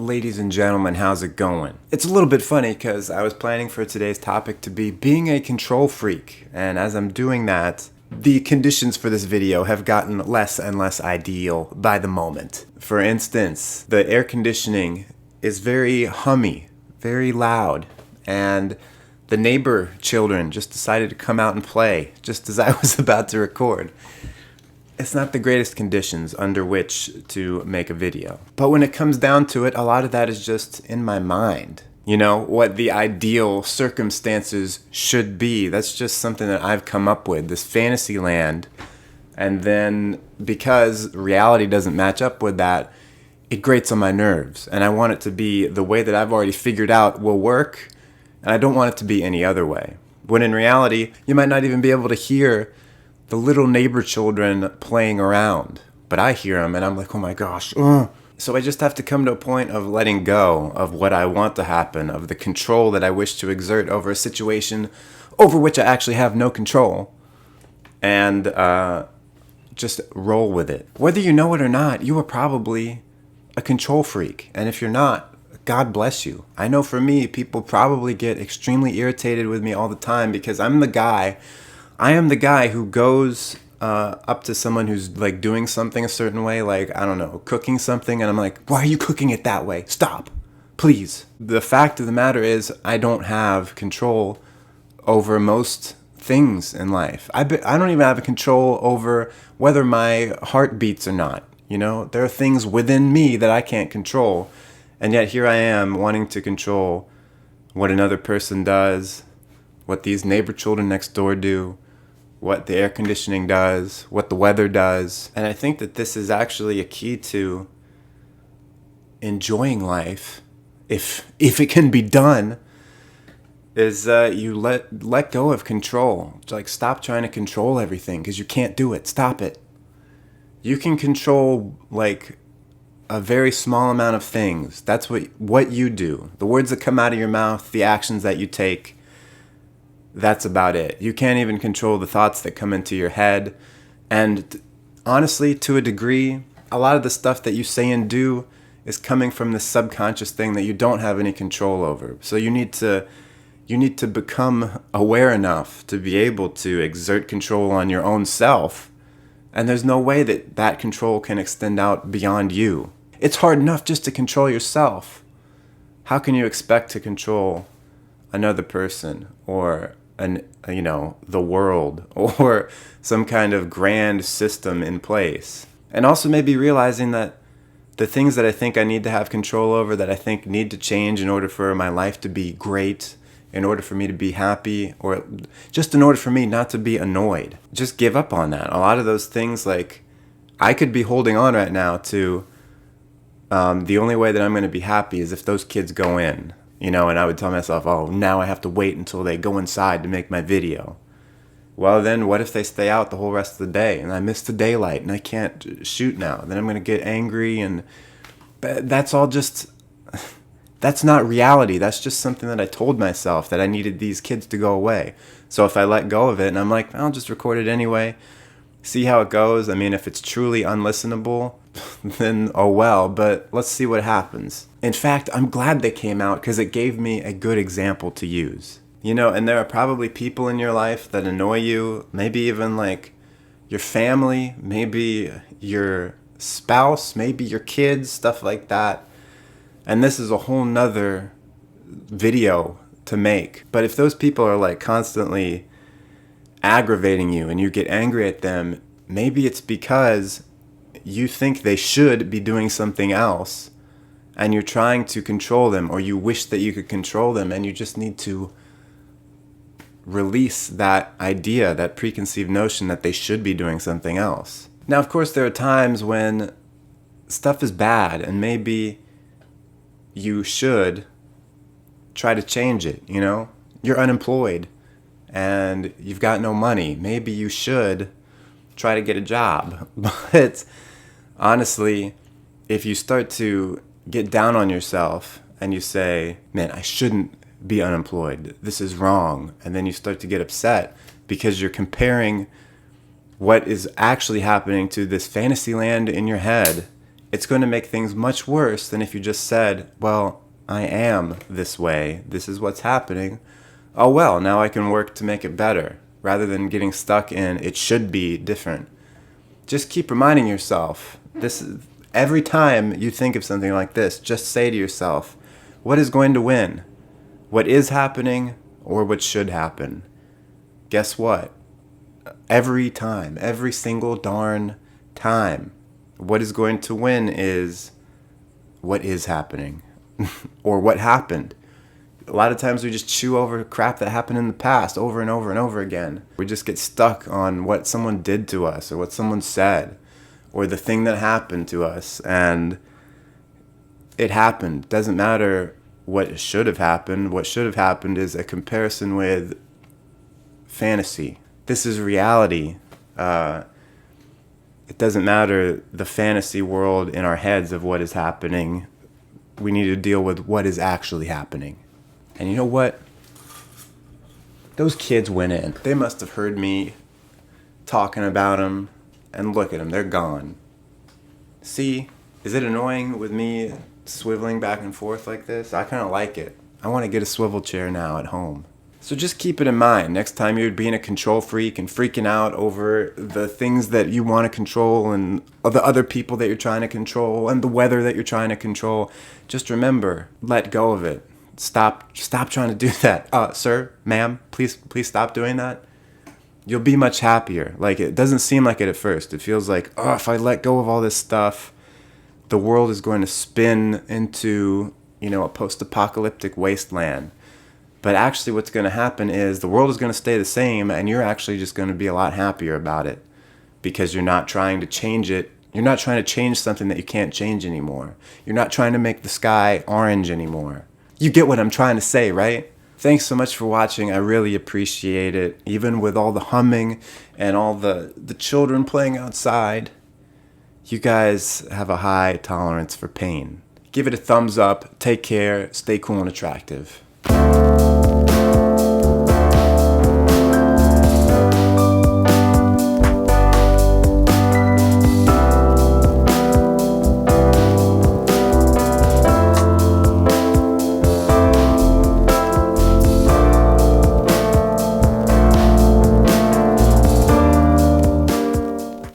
Ladies and gentlemen, how's it going? It's a little bit funny because I was planning for today's topic to be being a control freak, and as I'm doing that, the conditions for this video have gotten less and less ideal by the moment. For instance, the air conditioning is very hummy, very loud, and the neighbor children just decided to come out and play just as I was about to record. It's not the greatest conditions under which to make a video. But when it comes down to it, a lot of that is just in my mind. You know, what the ideal circumstances should be. That's just something that I've come up with, this fantasy land. And then because reality doesn't match up with that, it grates on my nerves. And I want it to be the way that I've already figured out will work. And I don't want it to be any other way. When in reality, you might not even be able to hear the little neighbor children playing around. But I hear them and I'm like, oh my gosh. So I just have to come to a point of letting go of what I want to happen, of the control that I wish to exert over a situation over which I actually have no control. And just roll with it. Whether you know it or not, you are probably a control freak. And if you're not, God bless you. I know for me, people probably get extremely irritated with me all the time because I am the guy who goes up to someone who's like doing something a certain way, like, I don't know, cooking something, and I'm like, why are you cooking it that way? Stop, please. The fact of the matter is I don't have control over most things in life. I don't even have control over whether my heart beats or not. You know, there are things within me that I can't control, and yet here I am wanting to control what another person does, what these neighbor children next door do, what the air conditioning does, what the weather does. And I think that this is actually a key to enjoying life, if it can be done, is you let go of control. Like, stop trying to control everything because you can't do it. Stop it. You can control like a very small amount of things. That's what you do. The words that come out of your mouth, the actions that you take. That's about it. You can't even control the thoughts that come into your head. And honestly, to a degree, a lot of the stuff that you say and do is coming from the subconscious thing that you don't have any control over. So you need to become aware enough to be able to exert control on your own self. And there's no way that that control can extend out beyond you. It's hard enough just to control yourself. How can you expect to control another person or the world or some kind of grand system in place? And also maybe realizing that the things that I think I need to have control over, that I think need to change in order for my life to be great, in order for me to be happy, or just in order for me not to be annoyed, just give up on that. A lot of those things, like, I could be holding on right now to the only way that I'm going to be happy is if those kids go in. You know, and I would tell myself, oh, now I have to wait until they go inside to make my video. Well, then what if they stay out the whole rest of the day and I miss the daylight and I can't shoot now? Then I'm going to get angry, and that's all just, that's not reality. That's just something that I told myself, that I needed these kids to go away. So if I let go of it and I'm like, I'll just record it anyway, see how it goes. I mean, if it's truly unlistenable, then oh well, but let's see what happens. In fact, I'm glad they came out because it gave me a good example to use. You know, and there are probably people in your life that annoy you, maybe even like your family, maybe your spouse, maybe your kids, stuff like that. And this is a whole nother video to make. But if those people are like constantly aggravating you and you get angry at them, maybe it's because you think they should be doing something else and you're trying to control them, or you wish that you could control them, and you just need to release that idea, that preconceived notion that they should be doing something else. Now, of course, there are times when stuff is bad and maybe you should try to change it, you know? You're unemployed and you've got no money. Maybe you should try to get a job. But honestly, if you start to get down on yourself and you say, man, I shouldn't be unemployed, this is wrong, and then you start to get upset because you're comparing what is actually happening to this fantasy land in your head, it's going to make things much worse than if you just said, well, I am this way. This is what's happening. Oh, well, now I can work to make it better, rather than getting stuck in it should be different. Just keep reminding yourself, every time you think of something like this, just say to yourself, what is going to win? What is happening or what should happen? Guess what? Every time, every single darn time, what is going to win is what is happening or what happened. A lot of times we just chew over crap that happened in the past over and over and over again. We just get stuck on what someone did to us or what someone said or the thing that happened to us. And it happened. Doesn't matter what should have happened. What should have happened is a comparison with fantasy. This is reality. It doesn't matter the fantasy world in our heads of what is happening. We need to deal with what is actually happening. And you know what? Those kids went in. They must have heard me talking about them, and look at them, they're gone. See, is it annoying with me swiveling back and forth like this? I kind of like it. I want to get a swivel chair now at home. So just keep it in mind. Next time you're being a control freak and freaking out over the things that you want to control and the other people that you're trying to control and the weather that you're trying to control, just remember, let go of it. Stop trying to do that. Sir, ma'am, please stop doing that. You'll be much happier. Like, it doesn't seem like it at first. It feels like, oh, if I let go of all this stuff, the world is going to spin into, a post-apocalyptic wasteland. But actually what's going to happen is the world is going to stay the same, and you're actually just going to be a lot happier about it because you're not trying to change it. You're not trying to change something that you can't change anymore. You're not trying to make the sky orange anymore. You get what I'm trying to say, right? Thanks so much for watching. I really appreciate it. Even with all the humming and all the children playing outside, you guys have a high tolerance for pain. Give it a thumbs up. Take care. Stay cool and attractive.